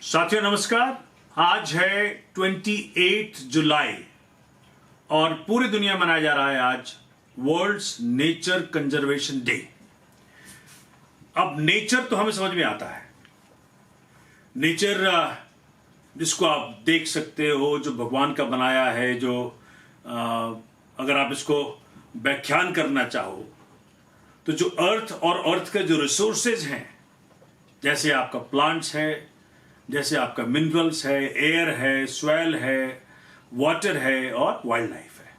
साथियों नमस्कार। आज है 28 जुलाई और पूरी दुनिया मनाया जा रहा है आज वर्ल्ड्स नेचर कंजर्वेशन डे। अब नेचर तो हमें समझ में आता है, नेचर जिसको आप देख सकते हो, जो भगवान का बनाया है, जो अगर आप इसको व्याख्यान करना चाहो तो जो अर्थ और अर्थ के जो रिसोर्सेज हैं, जैसे आपका प्लांट्स है, जैसे आपका मिनरल्स है, एयर है, सॉइल है, वाटर है और वाइल्ड लाइफ है।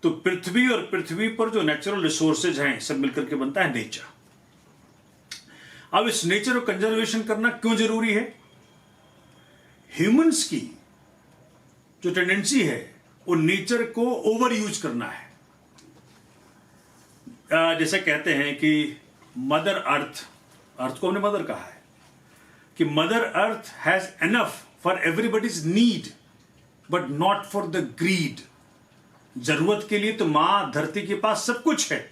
तो पृथ्वी और पृथ्वी पर जो नेचुरल रिसोर्सेज हैं सब मिलकर के बनता है नेचर। अब इस नेचर को कंजर्वेशन करना क्यों जरूरी है? ह्यूमंस की जो टेंडेंसी है वो नेचर को ओवर यूज करना है। जैसे कहते हैं कि मदर अर्थ, अर्थ को हमने मदर कहा है कि mother earth has enough for everybody's need but not for the greed. जरूरत के लिए तो मां धरती के पास सब कुछ है,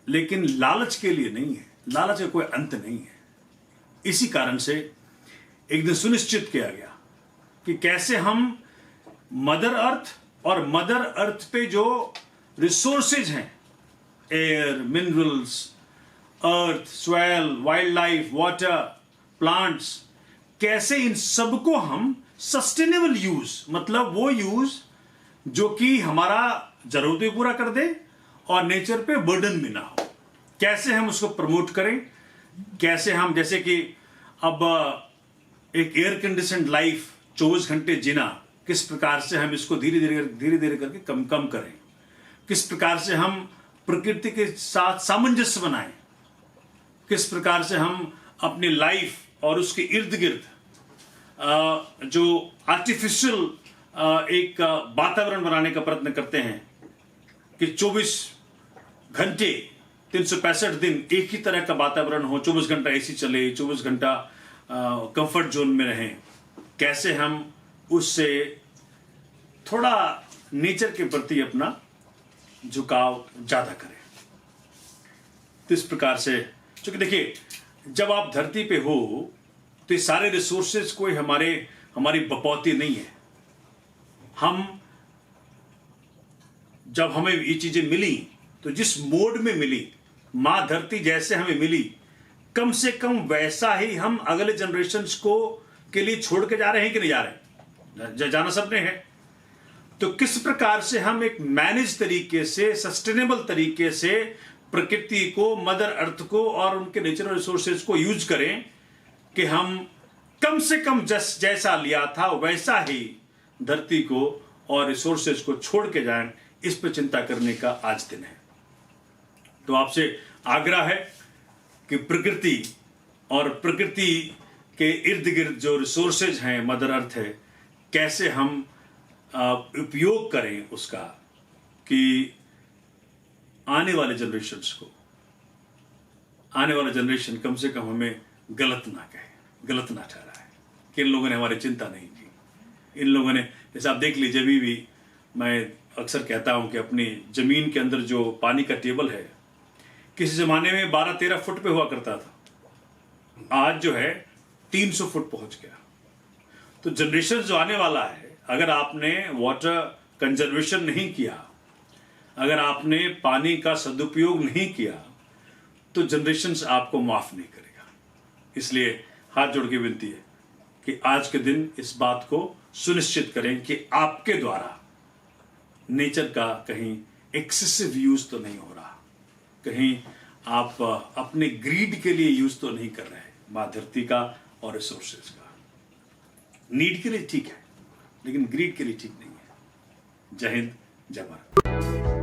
लेकिन लालच के लिए नहीं है। लालच का कोई अंत नहीं है। इसी कारण से एक दिन सुनिश्चित किया गया कि कैसे हम मदर अर्थ और मदर अर्थ पे जो रिसोर्सेज हैं, air, minerals, earth, soil, wildlife, water, plants, कैसे इन सबको हम सस्टेनेबल यूज, मतलब वो यूज जो कि हमारा जरूरत भी पूरा कर दे और नेचर पे बर्डन भी ना हो, कैसे हम उसको प्रमोट करें। कैसे हम, जैसे कि अब एक एयर कंडीशनड लाइफ 24 घंटे जीना, किस प्रकार से हम इसको धीरे धीरे करके कम करें, किस प्रकार से हम प्रकृति के साथ सामंजस्य बनाएं, किस प्रकार से हम अपनी लाइफ और उसके इर्द गिर्द जो आर्टिफिशियल एक वातावरण बनाने का प्रयत्न करते हैं कि 24 घंटे 365 दिन एक ही तरह का वातावरण हो, 24 घंटा एसी चले, 24 घंटा कंफर्ट जोन में रहें, कैसे हम उससे थोड़ा नेचर के प्रति अपना झुकाव ज्यादा करें। तो इस प्रकार से, क्योंकि देखिए जब आप धरती पे हो तो ये सारे रिसोर्सेज कोई हमारी बपौती नहीं है। हम जब हमें ये चीजें मिली तो जिस मोड में मिली, मां धरती जैसे हमें मिली, कम से कम वैसा ही हम अगले जनरेशन्स को के लिए छोड़ के जा रहे हैं कि नहीं जा रहे? जाना सबने है। तो किस प्रकार से हम एक मैनेज तरीके से, सस्टेनेबल तरीके से प्रकृति को, मदर अर्थ को और उनके नेचुरल रिसोर्सेज को यूज करें कि हम कम से कम जैसा लिया था वैसा ही धरती को और रिसोर्सेज को छोड़ के जाएं, इस पर चिंता करने का आज दिन है। तो आपसे आग्रह है कि प्रकृति और प्रकृति के इर्द गिर्द जो रिसोर्सेज हैं, मदर अर्थ है, कैसे हम उपयोग करें उसका, कि आने वाले जनरेशन कम से कम हमें गलत ना कहे, गलत ना ठहराए कि इन लोगों ने हमारी चिंता नहीं की। इन लोगों ने, जैसे आप देख लीजिए, अभी भी मैं अक्सर कहता हूं कि अपनी जमीन के अंदर जो पानी का टेबल है, किसी जमाने में 12-13 फुट पे हुआ करता था, आज जो है 300 फुट पहुंच गया। तो जनरेशन जो आने वाला है, अगर आपने वाटर कंजर्वेशन नहीं किया, अगर आपने पानी का सदुपयोग नहीं किया, तो जनरेशन्स आपको माफ नहीं करेगा। इसलिए हाथ जोड़ के विनती है कि आज के दिन इस बात को सुनिश्चित करें कि आपके द्वारा नेचर का कहीं एक्सेसिव यूज तो नहीं हो रहा, कहीं आप अपने ग्रीड के लिए यूज तो नहीं कर रहे हैं मां धरती का और रिसोर्सेज का। नीड के लिए ठीक है, लेकिन ग्रीड के लिए ठीक नहीं है। जय हिंद, जय भारत।